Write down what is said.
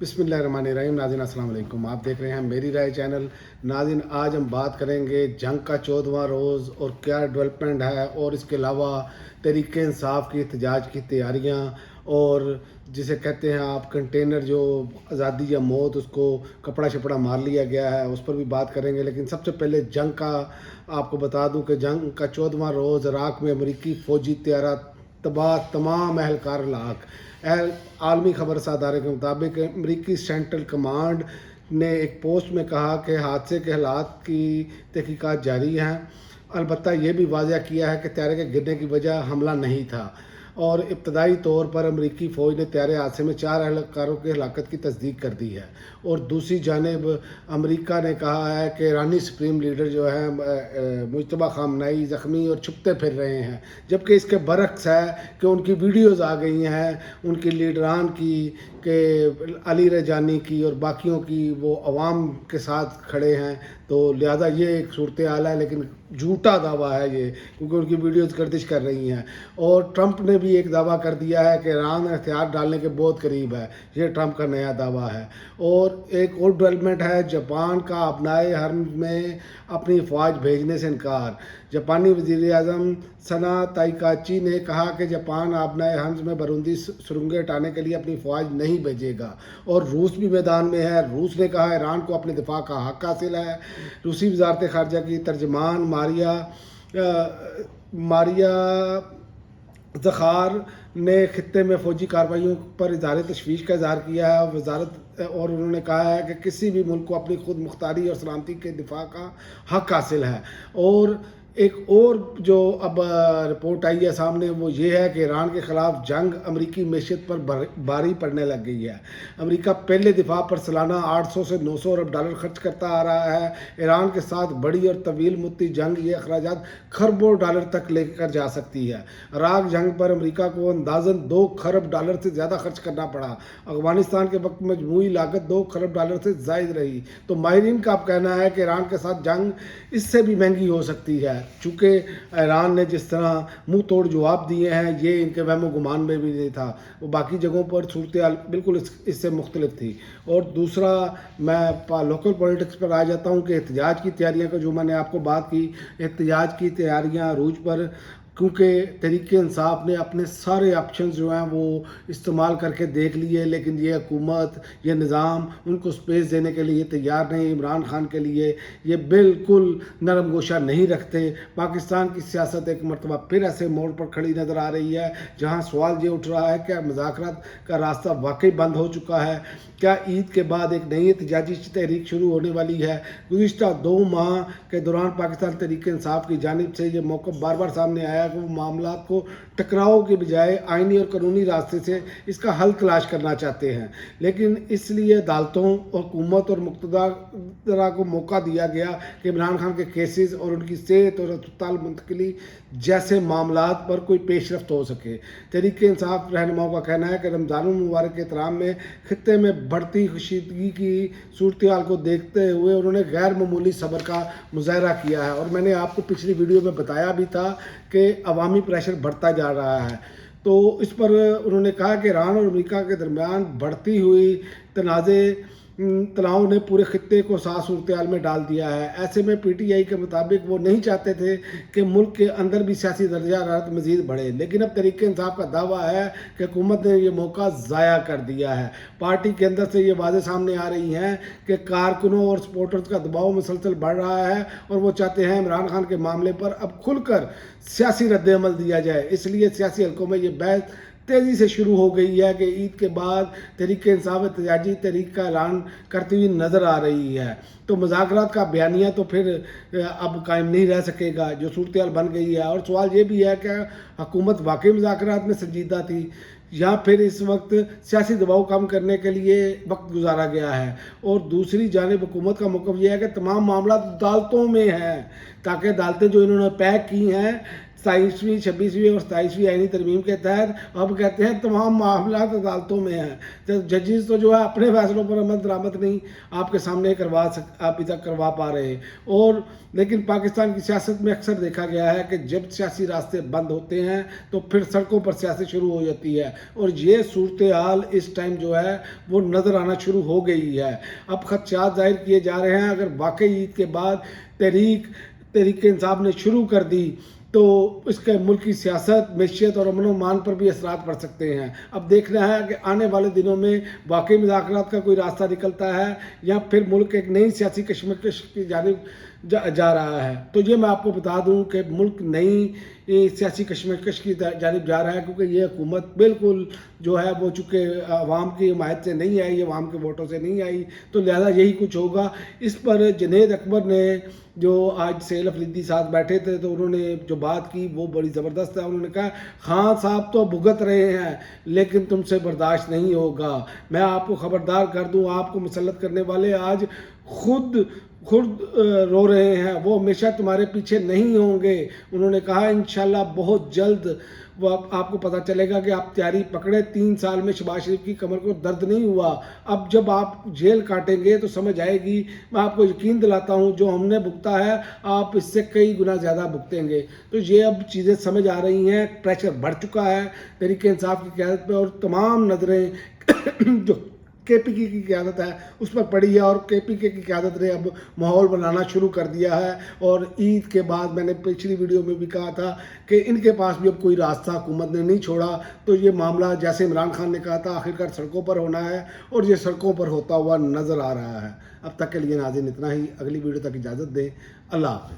बिस्मिल्लाहिर्रहमानिर्रहीम। नाज़रीन अस्सलाम वालेकुम। आप देख रहे हैं मेरी राय चैनल। नाज़रीन आज हम बात करेंगे जंग का 14वां रोज़ और क्या डेवलपमेंट है, और इसके अलावा तहरीक इंसाफ की एहतजाज की तैयारियां, और जिसे कहते हैं आप कंटेनर जो आज़ादी या मौत, उसको कपड़ा शपड़ा मार लिया गया है, उस पर भी बात करेंगे। लेकिन सबसे पहले जंग का आपको बता दूं कि जंग का 14वां रोज़ इराक़ में अमरीकी फ़ौजी तैयारा तबाह, तमाम अहलकार लाक। आलमी खबर अदारे के मुताबिक अमरीकी सेंट्रल कमांड ने एक पोस्ट में कहा कि हादसे के हालात की तहकीकात जारी हैं। अलबत्ता ये भी वाज़ह किया है कि तैयारे के गिरने की वजह हमला नहीं था, और इब्तदाई तौर पर अमरीकी फ़ौज ने तैयारे हादसे में 4 एहलकारों की हलाकत की तस्दीक कर दी है। और दूसरी जानिब अमरीका ने कहा है कि ईरानी सुप्रीम लीडर जो है मुज्तबा खामनेई ज़ख्मी और छुपते फिर रहे हैं, जबकि इसके बरक्स है कि उनकी वीडियोज़ आ गई हैं उनकी लीडरान की, कि अली रजानी की और बाकियों की, वो अवाम के साथ खड़े हैं। तो लिहाजा ये एक सूरत हाल है, लेकिन झूठा दावा है ये, क्योंकि उनकी वीडियोज़ गर्दिश कर रही हैं। और ट्रंप ने भी एक दावा कर दिया है कि ईरान हथियार डालने के बहुत करीब है। ये ट्रंप का नया दावा है। और एक और डेवलपमेंट है, जापान का अपनाए हर्म में अपनी फ़ौज भेजने से इनकार। जापानी वज़ीर आज़म सना ताइकाची ने कहा कि जापान अपनाए हर्म में बरूंदी सुरंगें हटाने के लिए अपनी फ़ौज नहीं भेजेगा। और रूस भी मैदान में है। रूस ने कहा ईरान को अपने दिफा का हक हासिल है। रूसी वज़ारत ख़ारजा की तर्जमान मारिया ज़खार ने खित्ते में फ़ौजी कार्रवाइयों पर इज़हार तशवीश का इज़हार किया है। और उन्होंने कहा है कि किसी भी मुल्क को अपनी खुद मुख्तारी और सलामती के दिफा का हक हासिल है। और एक और जो अब रिपोर्ट आई है सामने, वो ये है कि ईरान के ख़िलाफ़ जंग अमरीकी मैशत पर भारी पड़ने लग गई है। अमरीका पहले दिफा पर सालाना 800 से 900 अरब डॉलर खर्च करता आ रहा है। ईरान के साथ बड़ी और तवील मुद्दती जंग ये अखराजात खरबों डॉलर तक लेकर जा सकती है। इराक जंग पर अमरीका को अंदाज़न 2 खरब डॉलर से ज़्यादा खर्च करना पड़ा। अफगानिस्तान के वक्त मजमूई लागत 2 खरब डॉलर से ज़ायद रही। तो माहिरीन का अब कहना है कि ईरान के साथ जंग इससे भी महंगी हो सकती है, चूँकि ईरान ने जिस तरह मुंह तोड़ जवाब दिए हैं, ये इनके वहमो गुमान में भी नहीं था। वो बाकी जगहों पर सूरत हाल बिल्कुल इससे मुख्तलिफ थी। और दूसरा, मैं लोकल पॉलिटिक्स पर आ जाता हूँ कि एहतजाज की तैयारियाँ का जो मैंने आपको बात की, एहतजाज की तैयारियाँ अरूज पर, क्योंकि तहरीक इंसाफ ने अपने सारे ऑप्शंस जो हैं वो इस्तेमाल करके देख लिए, लेकिन ये हुकूमत, ये निज़ाम उनको स्पेस देने के लिए तैयार नहीं। इमरान खान के लिए ये बिल्कुल नरम गोशा नहीं रखते। पाकिस्तान की सियासत एक मरतबा फिर ऐसे मोड़ पर खड़ी नज़र आ रही है, जहाँ सवाल ये उठ रहा है कि मुज़ाकरात का रास्ता वाकई बंद हो चुका है। क्या ईद के बाद एक नई एहतजाजी तहरीक शुरू होने वाली है? गुज़िश्ता 2 माह के दौरान पाकिस्तान तहरीक इंसाफ की जानिब से ये मौक़िफ़ बार बार सामने आया कि वो मामला को टकराव के बजाय आइनी और कानूनी रास्ते से इसका हल तलाश करना चाहते हैं। लेकिन इसलिए अदालतों और हुकूमत और मुक़्तदरा को मौका दिया गया कि इमरान खान के केसेस और उनकी सेहत और अस्पताल मुंतकली जैसे मामलात पर कोई पेशरफ्त हो सके। तहरीक इंसाफ रहनुमाओं का कहना है कि रमज़ान मुबारक के एहतराम में खित्ते में बढ़ती कशीदगी की सूरत हाल को देखते हुए उन्होंने गैर मामूली सब्र का मुज़ाहरा किया है। और मैंने आपको पिछली वीडियो में बताया भी था कि अवामी प्रेशर बढ़ता जा रहा है। तो इस पर उन्होंने कहा कि ईरान और अमेरिका के दरमियान बढ़ती हुई तनाव ने पूरे खित्ते को साफ सूरत हाल में डाल दिया है। ऐसे में PTI के मुताबिक वो नहीं चाहते थे कि मुल्क के अंदर भी सियासी दर्जा हरारत मज़ीद बढ़े, लेकिन अब तहरीक इंसाफ का दावा है कि हुकूमत ने यह मौका ज़ाया कर दिया है। पार्टी के अंदर से ये बातें सामने आ रही हैं कि कारकुनों और सपोर्टर्स का दबाव मुसलसल बढ़ रहा है, और वो चाहते हैं इमरान खान के मामले पर अब खुलकर सियासी रद्द-ए-अमल दिया जाए। इसलिए सियासी हलकों में ये बहस तेज़ी से शुरू हो गई है कि ईद के बाद तहरीक इंसाफ एहतजाजी तहरीक का ऐलान करती हुई नज़र आ रही है। तो मुज़ाकरात का बयानिया तो फिर अब कायम नहीं रह सकेगा, जो सूरत हाल बन गई है। और सवाल ये भी है कि हुकूमत वाकई मुज़ाकरात में संजीदा थी, या फिर इस वक्त सियासी दबाव कम करने के लिए वक्त गुजारा गया है। और दूसरी जानिब हुकूमत का मौक़िफ़ यह है कि तमाम मामला अदालतों में हैं, ताकि अदालतें जो इन्होंने पैक की हैं 27वीं 26वीं और 27वीं आईनी तरमीम के तहत अब कहते हैं तमाम मामलात अदालतों में हैं। तो जजेस तो जो है अपने फैसलों पर अमल दरामद नहीं आपके सामने अभी तक करवा पा रहे। और लेकिन पाकिस्तान की सियासत में अक्सर देखा गया है कि जब सियासी रास्ते बंद होते हैं तो फिर सड़कों पर सियासत शुरू हो जाती है, और ये सूरत हाल इस टाइम जो है वो नज़र आना शुरू हो गई है। अब खदशात जाहिर किए जा रहे हैं अगर वाकई ईद के बाद तहरीक इंसाफ ने शुरू कर दी तो इसके मुल्क की सियासत, मैशियत और अमन अमान पर भी असरात पड़ सकते हैं। अब देखना है कि आने वाले दिनों में वाकई मुज़ाकरात का कोई रास्ता निकलता है या फिर मुल्क एक नई सियासी कशमकश की जानिब जा रहा है। तो ये मैं आपको बता दूं कि मुल्क नई सियासी कशमकश की जानिब जा रहा है, क्योंकि ये हुकूमत बिल्कुल जो है वो चूँकि अवाम की हिमायत से नहीं आई, अवाम के वोटों से नहीं आई, तो लिहाजा यही कुछ होगा। इस पर जुनैद अकबर ने जो आज सेल अफरीदी साथ बैठे थे तो उन्होंने जो बात की वो बड़ी ज़बरदस्त है। उन्होंने कहा खान साहब तो भुगत रहे हैं लेकिन तुमसे बर्दाश्त नहीं होगा। मैं आपको ख़बरदार कर दूं, आपको मुसल्लत करने वाले आज खुद रो रहे हैं, वो हमेशा तुम्हारे पीछे नहीं होंगे। उन्होंने कहा इंशाल्लाह बहुत जल्द वो आपको पता चलेगा कि आप तैयारी पकड़े। 3 साल में शहबाज शरीफ की कमर को दर्द नहीं हुआ, अब जब आप जेल काटेंगे तो समझ आएगी। मैं आपको यकीन दिलाता हूँ जो हमने भुगता है आप इससे कई गुना ज़्यादा भुगतेंगे। तो ये अब चीज़ें समझ आ रही हैं, प्रेशर बढ़ चुका है तहरीक इंसाफ की क़यादत पर, और तमाम नज़रें जो KPK की क़यादत है उस पर पड़ी है, और KPK की क़यादत ने अब माहौल बनाना शुरू कर दिया है। और ईद के बाद मैंने पिछली वीडियो में भी कहा था कि इनके पास भी अब कोई रास्ता हुकूमत ने नहीं छोड़ा। तो ये मामला जैसे इमरान खान ने कहा था आखिरकार सड़कों पर होना है, और ये सड़कों पर होता हुआ नज़र आ रहा है। अब तक के लिए नाज़रीन इतना ही, अगली वीडियो तक इजाज़त दें। अल्लाह हाफ़िज़।